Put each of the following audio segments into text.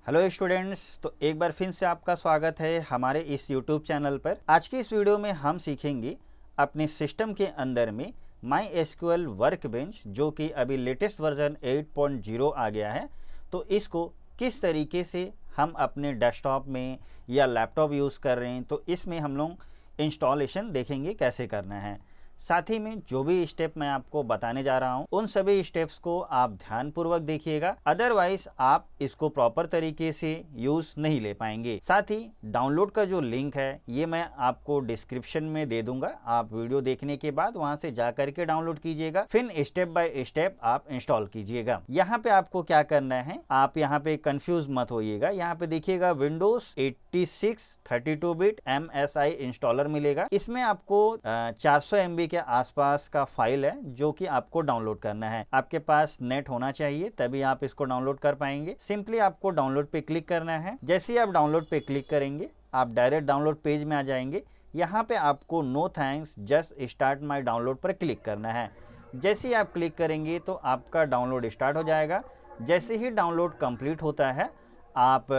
Hello students, तो एक बार फिर से आपका स्वागत है हमारे इस यूट्यूब चैनल पर। आज की इस वीडियो में हम सीखेंगे अपने सिस्टम के अंदर में माई एसक्यूएल वर्कबेंच, जो कि अभी लेटेस्ट वर्जन 8.0 आ गया है। तो इसको किस तरीके से हम अपने डेस्कटॉप में या लैपटॉप यूज़ कर रहे हैं, तो इसमें हम लोग इंस्टॉलेशन देखेंगे कैसे करना है। साथ ही में जो भी स्टेप मैं आपको बताने जा रहा हूं, उन सभी स्टेप्स को आप ध्यानपूर्वक देखिएगा, अदरवाइज आप इसको प्रॉपर तरीके से यूज नहीं ले पाएंगे। साथ ही डाउनलोड का जो लिंक है ये मैं आपको डिस्क्रिप्शन में दे दूंगा। आप वीडियो देखने के बाद वहां से जा करके डाउनलोड कीजिएगा, फिर स्टेप बाय स्टेप आप इंस्टॉल कीजिएगा। यहाँ पे आपको क्या करना है, आप यहाँ पे कंफ्यूज मत होइएगा। यहाँ पे देखिएगा विंडोज 86 32 बिट MSI इंस्टॉलर मिलेगा। इसमें आपको 400 MB के आसपास का फाइल है जो कि आपको डाउनलोड करना है। आपके पास नेट होना चाहिए तभी आप इसको डाउनलोड कर पाएंगे। सिंपली आपको डाउनलोड पे क्लिक करना है। जैसे ही आप डाउनलोड पे क्लिक करेंगे आप डायरेक्ट डाउनलोड पेज में आ जाएंगे। यहाँ पे आपको no thanks just start my download पर क्लिक करना है। जैसे ही आप क्लिक करेंगे तो आपका डाउनलोड स्टार्ट हो जाएगा। जैसे ही डाउनलोड कंप्लीट होता है आप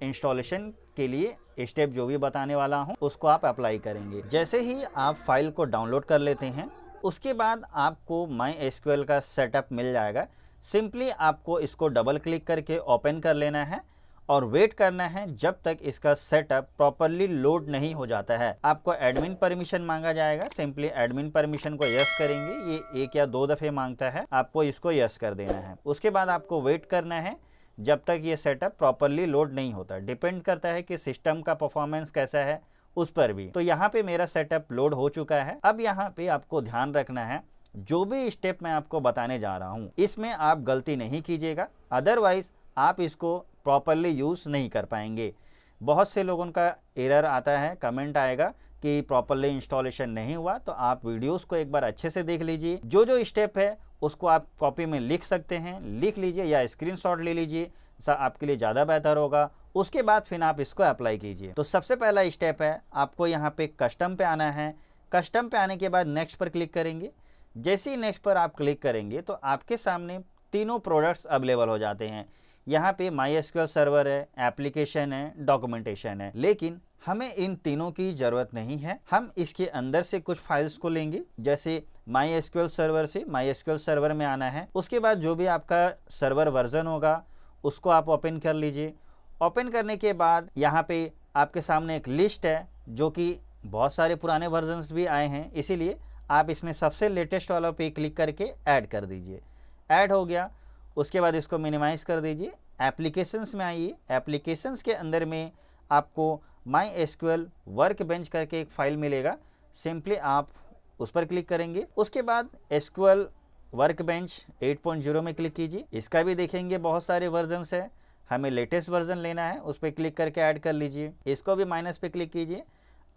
इंस्टॉलेशन के लिए स्टेप जो भी बताने वाला हूं उसको आप अप्लाई करेंगे। जैसे ही आप फाइल को डाउनलोड कर लेते हैं उसके बाद आपको माई एसक्यूएल का सेटअप मिल जाएगा। सिंपली आपको इसको डबल क्लिक करके ओपन कर लेना है और वेट करना है जब तक इसका सेटअप प्रॉपरली लोड नहीं हो जाता है। आपको एडमिन परमिशन मांगा जाएगा। सिंपली एडमिन परमिशन को यस करेंगे। ये 1 या 2 दफे मांगता है, आपको इसको यस कर देना है। उसके बाद आपको वेट करना है जब तक ये सेटअप प्रॉपरली लोड नहीं होता। डिपेंड करता है कि सिस्टम का परफॉर्मेंस कैसा है उस पर भी। तो यहाँ पे मेरा सेटअप लोड हो चुका है। अब यहाँ पे आपको ध्यान रखना है, जो भी स्टेप मैं आपको बताने जा रहा हूँ इसमें आप गलती नहीं कीजिएगा, अदरवाइज आप इसको प्रॉपरली यूज नहीं कर पाएंगे। बहुत से लोगों का एरर आता है, कमेंट आएगा कि प्रॉपरली इंस्टॉलेशन नहीं हुआ। तो आप वीडियोस को एक बार अच्छे से देख लीजिए। जो जो स्टेप है उसको आप कॉपी में लिख सकते हैं, लिख लीजिए या स्क्रीनशॉट ले लीजिए, ऐसा आपके लिए ज़्यादा बेहतर होगा। उसके बाद फिर आप इसको अप्लाई कीजिए। तो सबसे पहला स्टेप है, आपको यहाँ पे कस्टम पे आना है। कस्टम पे आने के बाद नेक्स्ट पर क्लिक करेंगे। जैसे ही नेक्स्ट पर आप क्लिक करेंगे तो आपके सामने तीनों प्रोडक्ट्स अवेलेबल हो जाते हैं। यहाँ पे माई एसक्यूएल सर्वर है, एप्लीकेशन है, डॉक्यूमेंटेशन है। लेकिन हमें इन तीनों की जरूरत नहीं है। हम इसके अंदर से कुछ फाइल्स को लेंगे। जैसे माई एसक्यूएल सर्वर से माई एसक्यूएल सर्वर में आना है। उसके बाद जो भी आपका सर्वर वर्जन होगा उसको आप ओपन कर लीजिए। ओपन करने के बाद यहाँ पे आपके सामने एक लिस्ट है जो कि बहुत सारे पुराने वर्जन्स भी आए हैं, इसीलिए आप इसमें सबसे लेटेस्ट वाला पे क्लिक करके ऐड कर दीजिए। ऐड हो गया। उसके बाद इसको मिनिमाइज कर दीजिए। एप्लीकेशंस में आइए। एप्लीकेशंस के अंदर में आपको माई एसक्यूएल वर्कबेंच करके एक फाइल मिलेगा। सिंपली आप उस पर क्लिक करेंगे। उसके बाद एसक्यूएल वर्कबेंच 8.0 में क्लिक कीजिए। इसका भी देखेंगे बहुत सारे वर्जन्स है, हमें लेटेस्ट वर्जन लेना है, उस पर क्लिक करके ऐड कर लीजिए। इसको भी माइनस पे क्लिक कीजिए।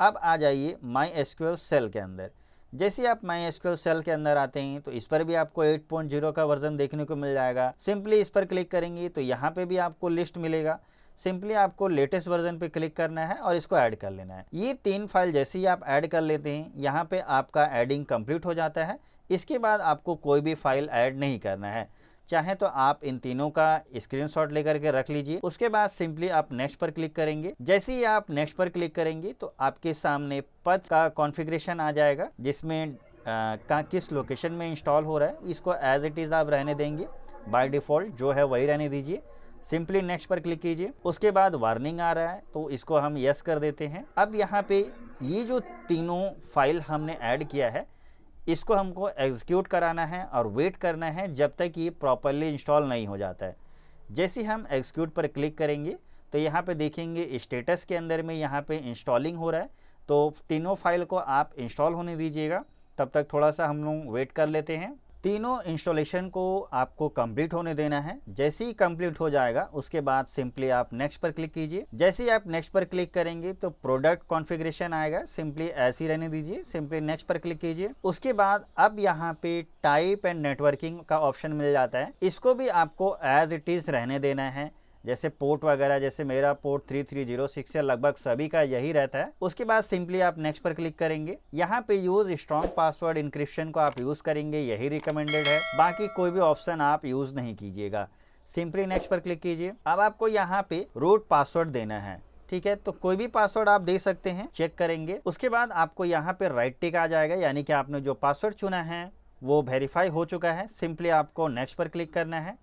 अब आ जाइए माई एसक्यूएल सेल के अंदर। जैसे ही आप माई एसक्यूएल सेल के अंदर आते हैं तो इस पर भी आपको 8.0 का वर्जन देखने को मिल जाएगा। सिंपली इस पर क्लिक करेंगे तो यहाँ पे भी आपको लिस्ट मिलेगा। सिंपली आपको लेटेस्ट वर्जन पे क्लिक करना है और इसको ऐड कर लेना है। ये 3 फाइल जैसे ही आप ऐड कर लेते हैं यहाँ पे आपका एडिंग कंप्लीट हो जाता है। इसके बाद आपको कोई भी फाइल ऐड नहीं करना है। चाहे तो आप इन तीनों का स्क्रीनशॉट लेकर के रख लीजिए। उसके बाद सिंपली आप नेक्स्ट पर क्लिक करेंगे। जैसे ही आप नेक्स्ट पर क्लिक करेंगे तो आपके सामने पथ का कॉन्फ़िगरेशन आ जाएगा, जिसमें किस लोकेशन में इंस्टॉल हो रहा है। इसको एज इट इज़ आप रहने देंगे, बाय डिफ़ॉल्ट जो है वही रहने दीजिए। सिंपली नेक्स्ट पर क्लिक कीजिए। उसके बाद वार्निंग आ रहा है तो इसको हम यस कर देते हैं। अब यहाँ पे ये जो तीनों फाइल हमने ऐड किया है इसको हमको एग्जीक्यूट कराना है और वेट करना है जब तक ये प्रॉपरली इंस्टॉल नहीं हो जाता है। जैसे हम एग्जीक्यूट पर क्लिक करेंगे तो यहाँ पे देखेंगे स्टेटस के अंदर में यहाँ पे इंस्टॉलिंग हो रहा है। तो तीनों फाइल को आप इंस्टॉल होने दीजिएगा। तब तक थोड़ा सा हम लोग वेट कर लेते हैं। तीनों इंस्टॉलेशन को आपको कंप्लीट होने देना है। जैसे ही कंप्लीट हो जाएगा उसके बाद सिंपली आप नेक्स्ट पर क्लिक कीजिए। जैसे ही आप नेक्स्ट पर क्लिक करेंगे तो प्रोडक्ट कॉन्फ़िगरेशन आएगा, सिंपली ऐसे ही रहने दीजिए। सिंपली नेक्स्ट पर क्लिक कीजिए। उसके बाद अब यहाँ पे टाइप एंड नेटवर्किंग का ऑप्शन मिल जाता है। इसको भी आपको एज इट इज़ रहने देना है। जैसे पोर्ट वगैरह, जैसे मेरा पोर्ट 3306 है, लगभग सभी का यही रहता है। उसके बाद सिंपली आप नेक्स्ट पर क्लिक करेंगे। यहाँ पे यूज स्ट्रॉन्ग पासवर्ड इंक्रिप्शन को आप यूज करेंगे, यही रिकमेंडेड है। बाकी कोई भी ऑप्शन आप यूज नहीं कीजिएगा। सिंपली नेक्स्ट पर क्लिक कीजिए। अब आपको यहाँ पे रूट पासवर्ड देना है, ठीक है। तो कोई भी पासवर्ड आप दे सकते हैं, चेक करेंगे। उसके बाद आपको यहाँ पे राइट टिक आ जाएगा, यानी कि आपने जो पासवर्ड चुना है वो वेरीफाई हो चुका है। सिंपली आपको नेक्स्ट पर क्लिक करना है।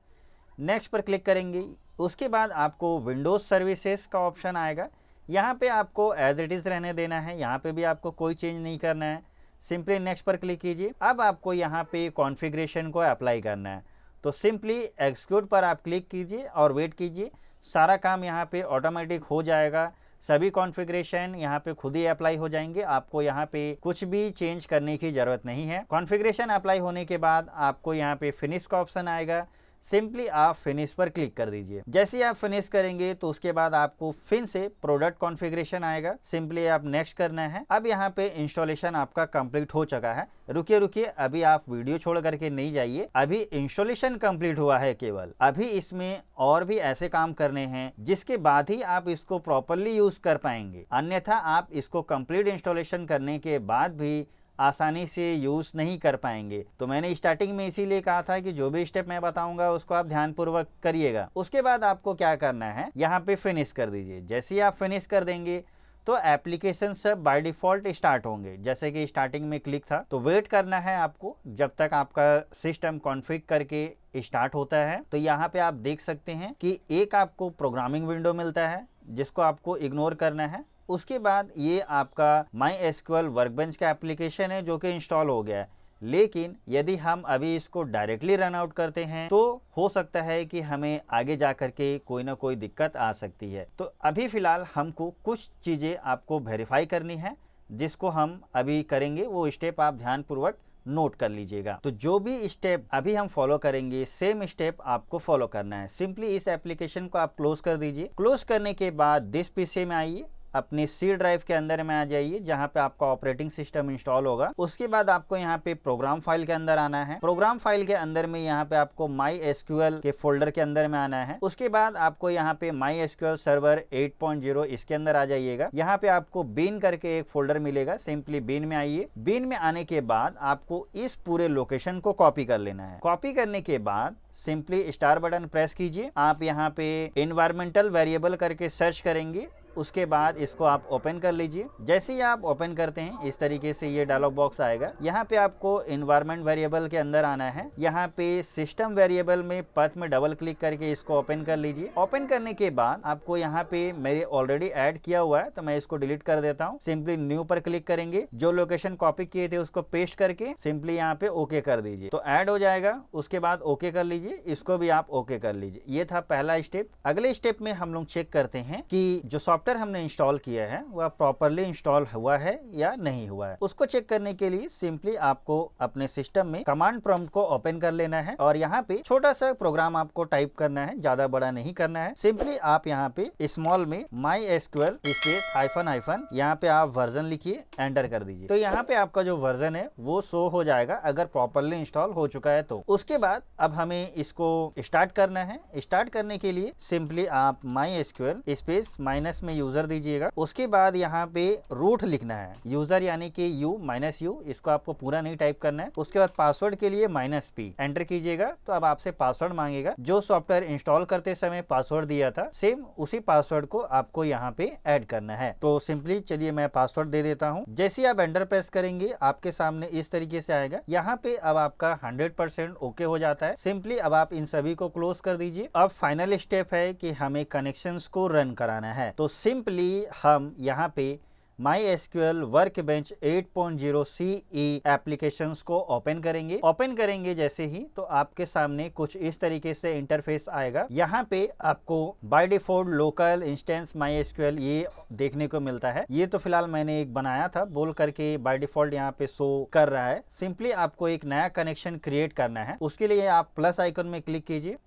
नेक्स्ट पर क्लिक करेंगे, उसके बाद आपको विंडोज़ सर्विसेज का ऑप्शन आएगा। यहाँ पे आपको एज इट इज़ रहने देना है, यहाँ पे भी आपको कोई चेंज नहीं करना है। सिंपली नेक्स्ट पर क्लिक कीजिए। अब आपको यहाँ पे कॉन्फ़िगरेशन को अप्लाई करना है, तो सिंपली एग्जीक्यूट पर आप क्लिक कीजिए और वेट कीजिए। सारा काम यहाँ पे ऑटोमेटिक हो जाएगा, सभी कॉन्फ़िगरेशन यहाँ पे खुद ही अप्लाई हो जाएंगे। आपको यहाँ पे कुछ भी चेंज करने की ज़रूरत नहीं है। कॉन्फ़िगरेशन अप्लाई होने के बाद आपको यहाँ पे फिनिश का ऑप्शन आएगा, सिंपली आप फिनिश पर क्लिक कर दीजिए। जैसे ही आप फिनिश करेंगे तो उसके बाद आपको फिर से प्रोडक्ट कॉन्फ़िगरेशन आएगा, सिंपली आप नेक्स्ट करना है। अब यहाँ पे इंस्टॉलेशन आपका कंप्लीट हो चुका है। रुकिए, अभी आप वीडियो छोड़ करके नहीं जाइए, अभी इंस्टॉलेशन कंप्लीट हुआ है केवल। अभी इसमें और भी ऐसे काम करने हैं जिसके बाद ही आप इसको प्रॉपरली यूज कर पाएंगे, अन्यथा आप इसको कंप्लीट इंस्टॉलेशन करने के बाद भी आसानी से यूज़ नहीं कर पाएंगे। तो मैंने स्टार्टिंग में इसीलिए कहा था कि जो भी स्टेप मैं बताऊंगा उसको आप ध्यानपूर्वक करिएगा। उसके बाद आपको क्या करना है, यहाँ पे फिनिश कर दीजिए। जैसे ही आप फिनिश कर देंगे तो एप्लीकेशन सब बाय डिफ़ॉल्ट स्टार्ट होंगे, जैसे कि स्टार्टिंग में क्लिक था। तो वेट करना है आपको जब तक आपका सिस्टम कॉन्फ़िग करके स्टार्ट होता है। तो यहाँ पे आप देख सकते हैं कि एक आपको प्रोग्रामिंग विंडो मिलता है जिसको आपको इग्नोर करना है। उसके बाद ये आपका MySQL वर्कबेंच का एप्लीकेशन है जो कि इंस्टॉल हो गया है, लेकिन यदि हम अभी इसको डायरेक्टली रन आउट करते हैं तो हो सकता है कि हमें आगे जा कर के कोई ना कोई दिक्कत आ सकती है। तो अभी फ़िलहाल हमको कुछ चीज़ें आपको वेरीफाई करनी है, जिसको हम अभी करेंगे। वो स्टेप आप ध्यानपूर्वक नोट कर लीजिएगा। तो जो भी स्टेप अभी हम फॉलो करेंगे सेम स्टेप आपको फॉलो करना है। सिंपली इस एप्लीकेशन को आप क्लोज कर दीजिए। क्लोज करने के बाद दिस पीसी में आइए, अपनी सी ड्राइव के अंदर में आ जाइए जहां पे आपका ऑपरेटिंग सिस्टम इंस्टॉल होगा। उसके बाद आपको यहां पे प्रोग्राम फाइल के अंदर आना है। प्रोग्राम फाइल के अंदर में यहां पे आपको MySQL के फोल्डर के अंदर में आना है। उसके बाद आपको यहां पे MySQL सर्वर 8.0 इसके अंदर आ जाइएगा। यहां पे आपको बीन करके एक फोल्डर मिलेगा, सिंपली बीन में आइए। बीन में आने के बाद आपको इस पूरे लोकेशन को कॉपी कर लेना है। कॉपी करने के बाद सिंपली स्टार बटन प्रेस कीजिए। आप यहाँ पे एनवायरमेंटल वेरिएबल करके सर्च करेंगे, उसके बाद इसको आप ओपन कर लीजिए। जैसे ही आप ओपन करते हैं इस तरीके से ये डायलॉग बॉक्स आएगा। यहाँ पे आपको एनवायरमेंट वेरिएबल के अंदर आना है। यहाँ पे सिस्टम वेरिएबल में पथ में डबल क्लिक करके इसको ओपन कर लीजिए। ओपन करने के बाद आपको यहाँ पे मेरे ऑलरेडी ऐड किया हुआ है तो मैं इसको डिलीट कर देता हूँ। सिंपली न्यू पर क्लिक करेंगे, जो लोकेशन कॉपी किए थे उसको पेस्ट करके सिंपली यहाँ पे ओके कर दीजिए, तो ऐड हो जाएगा। उसके बाद ओके कर लीजिए, इसको भी आप ओके कर लीजिए। ये था पहला स्टेप। अगले स्टेप में हम लोग चेक करते हैं कि जो सॉफ्टवेयर हमने इंस्टॉल किया है वह प्रॉपरली इंस्टॉल हुआ है या नहीं हुआ है। उसको चेक करने के लिए सिंपली आपको अपने सिस्टम में कमांड प्रॉम्प्ट को ओपन कर लेना है और यहाँ पे छोटा सा प्रोग्राम आपको टाइप करना है, ज्यादा बड़ा नहीं करना है। सिंपली आप यहाँ पे स्मॉल में MySQL स्पेस हाइफन यहाँ पे आप वर्जन लिखिए, एंटर कर दीजिए। तो यहाँ पे आपका जो वर्जन है वो शो हो जाएगा अगर प्रॉपरली इंस्टॉल हो चुका है तो। उसके बाद अब हमें इसको स्टार्ट करना है। स्टार्ट करने के लिए सिंपली आप MySQL स्पेस माइनस में यूजर दीजिएगा। उसके बाद यहाँ पे रूट लिखना है, यूजर यानी कि U-U, इसको आपको पूरा नहीं टाइप करना है। उसके बाद पासवर्ड के लिए -P एंटर कीजिएगा। तो अब आपसे पासवर्ड मांगेगा, जो सॉफ्टवेयर इंस्टॉल करते समय पासवर्ड दिया था सेम उसी पासवर्ड को आपको यहाँ पे ऐड करना है। तो सिंपली चलिए मैं पासवर्ड दे देता हूँ। जैसे आप एंटर प्रेस करेंगे आपके सामने इस तरीके से आएगा। यहाँ पे अब आपका 100% ओके हो जाता है। सिंपली अब आप इन सभी को क्लोज कर दीजिए। अब फाइनल स्टेप है कि हमें कनेक्शंस को रन कराना है। तो सिंपली हम यहाँ पे MySQL वर्कबेंच 8.0 CE एप्लीकेशंस को ओपन करेंगे। ओपन करेंगे जैसे ही तो आपके सामने कुछ इस तरीके से इंटरफेस आएगा। यहाँ पे आपको by default local instance MySQL ये देखने को मिलता है। ये तो फिलहाल मैंने एक बनाया था बोल करके बाय डिफॉल्ट यहाँ पे शो कर रहा है। सिंपली आपको एक नया कनेक्शन क्रिएट करना है। उसके लिए आप प्लस आइकन में क्लिक कीजिए।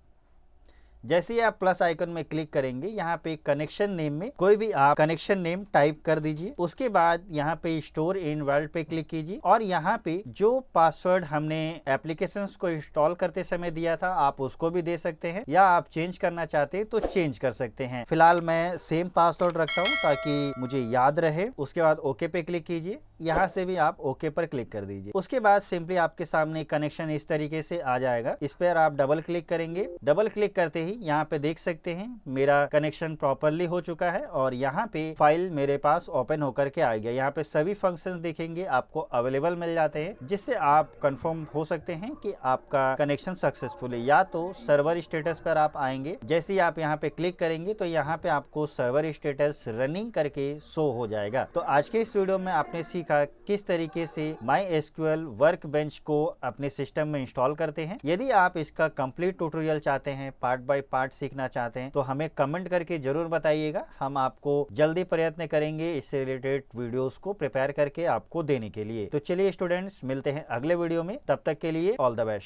जैसे ही आप प्लस आइकन में क्लिक करेंगे यहाँ पे कनेक्शन नेम में कोई भी आप कनेक्शन नेम टाइप कर दीजिए। उसके बाद यहाँ पे स्टोर इन वर्ल्ड पे क्लिक कीजिए और यहाँ पे जो पासवर्ड हमने एप्लीकेशंस को इंस्टॉल करते समय दिया था आप उसको भी दे सकते हैं, या आप चेंज करना चाहते हैं तो चेंज कर सकते हैं। फिलहाल मैं सेम पासवर्ड रखता हूँ ताकि मुझे याद रहे। उसके बाद ओके पे क्लिक कीजिए। यहाँ से भी आप ओके पर क्लिक कर दीजिए। उसके बाद सिंपली आपके सामने कनेक्शन इस तरीके से आ जाएगा। इस पर आप डबल क्लिक करेंगे। डबल क्लिक करते ही यहाँ पे देख सकते हैं मेरा कनेक्शन प्रॉपरली हो चुका है और यहाँ पे फाइल मेरे पास ओपन होकर के आ गया। यहाँ पे सभी फंक्शंस देखेंगे आपको अवेलेबल मिल जाते हैं, जिससे आप कंफर्म हो सकते हैं कि आपका कनेक्शन सक्सेसफुल है। या तो सर्वर स्टेटस पर आप आएंगे, जैसे ही आप यहाँ पे क्लिक करेंगे तो यहाँ पे आपको सर्वर स्टेटस रनिंग करके शो हो जाएगा। तो आज के इस वीडियो में आपने सीखा किस तरीके से MySQL वर्कबेंच को अपने सिस्टम में इंस्टॉल करते हैं। यदि आप इसका कंप्लीट ट्यूटोरियल चाहते हैं, पार्ट बाय पार्ट सीखना चाहते हैं, तो हमें कमेंट करके जरूर बताइएगा। हम आपको जल्दी प्रयत्न करेंगे इससे रिलेटेड वीडियोस को प्रिपेयर करके आपको देने के लिए। तो चलिए स्टूडेंट्स, मिलते हैं अगले वीडियो में। तब तक के लिए ऑल द बेस्ट।